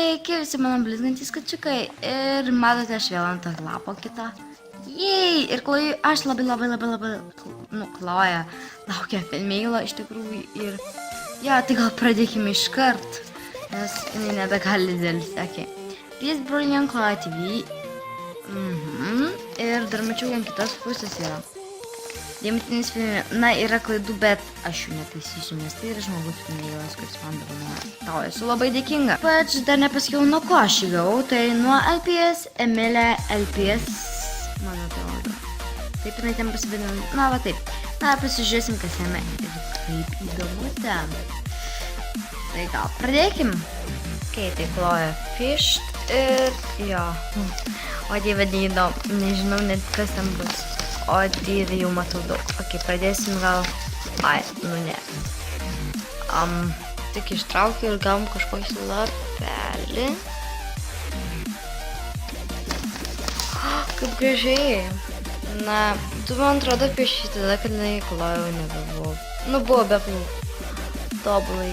Sveiki visi mano blizgantys kačiukai ir matote aš vėl ant lapo kitą. Jei, ir aš labai, Kloja laukia filmeilo iš tikrųjų ir tai gal pradėkime iškart, nes jinai nebegali dėlsti. PS Brilliant Kloja TV ir dar mačiau ant kitos pusės yra. Dėmetinis filme, yra klaidų, bet aš jų netaisysiu, nes tai yra žmogus filmėjimas, kuris man dovanoja. Tau esu labai dėkinga. Bet dar nepasakiau, nuo ko aš jį gavau, tai nuo LPS, Emilė LPS, mano atrodo. Taip jinai ten pasivadino, va taip. Pasižiūrėsim, kas jame ir kaip įdomu ten. Tai gal pradėkim. Tai Kloja Fisht ir jo. O dieve neįdomu, nežinau net kas ten bus. O dieve jau matau daug. Pradėsim gal. Ne. Tik ištraukiu ir gavom kažkokį lapelį. Kaip gražiai. Tu man atrodo pieši tada, kad Kloja jau nebebuvo. Buvo be plaukų. Tobulai.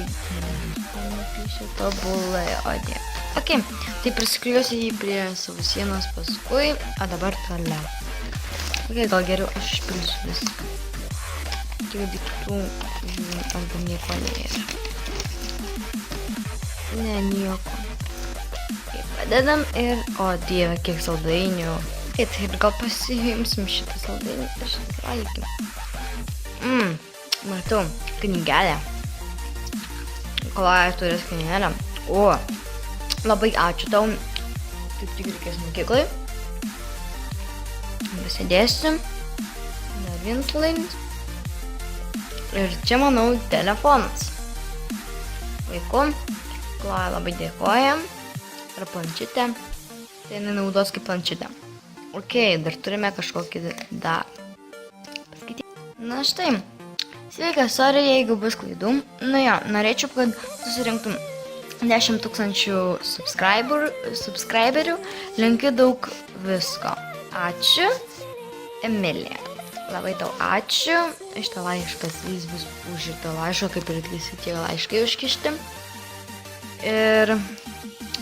Piešė tobulai, o dieve. Tai prisikliuosiu jį prie savo sienos paskui, o dabar toliau. Gal geriau aš išpilsiu viską. Tik daiktų žiūrim, arba nieko nėra. Ne, nieko. Padedam ir, o dieve, kiek saldainių. Tai gal pasiimsim šitą saldainį ir šitą valgym. Matau, knygelę. Kloja turės knygelę. O, labai ačiū tau. Kaip tik reikės mokyklai. Pasidėsiu. Dar vienas laimis. Ir čia, manau, telefonas. Vaiku. Kloja labai dėkoja. Ir planšetė. Tai nenaudos kaip planšetė. Dar turime kažkokį dar. Paskaityti. Štai. Sveika, sorry, jeigu bus klaidų. Norėčiau, kad susirinktum 10 000 subscriberių. Linkiu daug visko. Ačiū, Emilija. Labai tau ačiū. Šitą laiškas, jis bus už šitą laišką, kaip ir visi tie laiškai užkišti. Ir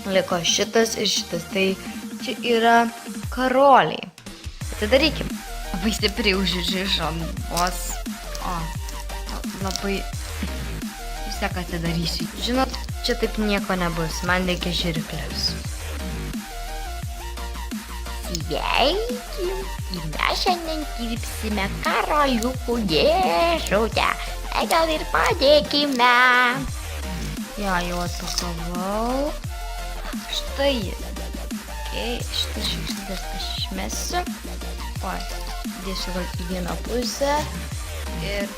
liko šitas ir šitas. Tai čia yra karoliai. Atidarykim. Labai stipriai užrišom vos. Labai vis tiek atidarysiu. Žinot, čia taip nieko nebus. Man reikia žirklės. Sveiki, ir mes šiandien dirbsime karoliukų dėžutę. Gal ir padėkime. Jau atpakavau. Štai jis. Šitas šiukšlytes aš išmesiu. Dėsiu gal į vieną pusę. Ir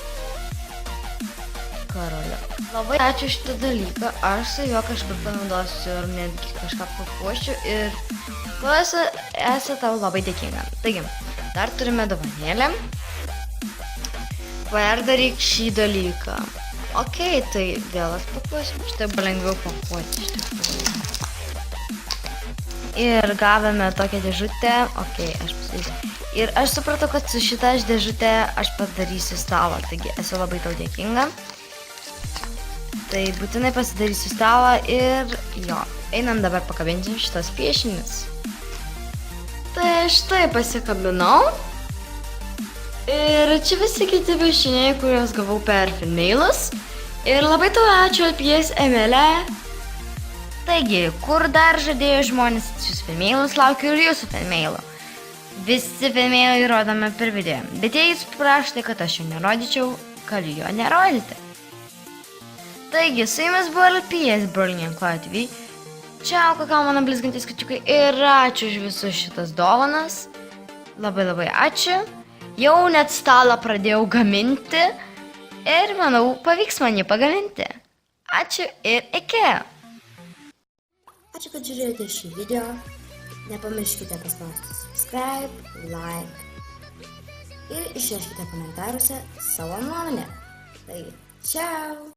karolio. Labai ačiū šitą dalyką. Aš su juo kažkur panaudosiu ir netgi kažką papuošiu. Ir esu tau labai dėkinga. Taigi, dar turime dovanėlę. Perdaryk šį dalyką. Tai vėl aš papuosiu. Štai buvo lengviau papuoti. Ir gavome tokią dėžutę. Aš pasakysiu. Ir aš supratau, kad su šitą dėžutę aš padarysiu stalą. Taigi, esu labai tau dėkinga. Tai būtinai pasidarysiu stalą ir einam dabar pakabinti šitas piešinius. Tai štai pasikabinau. Ir čia visi kiti piešiniai, kuriuos gavau per filmeilus. Ir labai tau ačiū LPS Emilė. Taigi, kur dar žadėjo žmonės atsiųs filmeilus, laukiu ir jūsų filmeilų. Visi filmeilai rodome per video. Bet jei jūs prašote, kad aš jo nerodyčiau, galiu jo nerodyti. Taigi, su jumis buvo LPS Brilliant Kloja TV. Čiau, kakao mano blizgantys kačiukai ir ačiū už visus šitas dovanas. Labai ačiū. Jau net stalą pradėjau gaminti ir manau, pavyks man jį pagaminti. Ačiū ir iki. Ačiū, kad žiūrėjote šį video. Nepamirškite paspausti subscribe, like ir išraškite komentaruose savo nuomonę. Tai, čiau.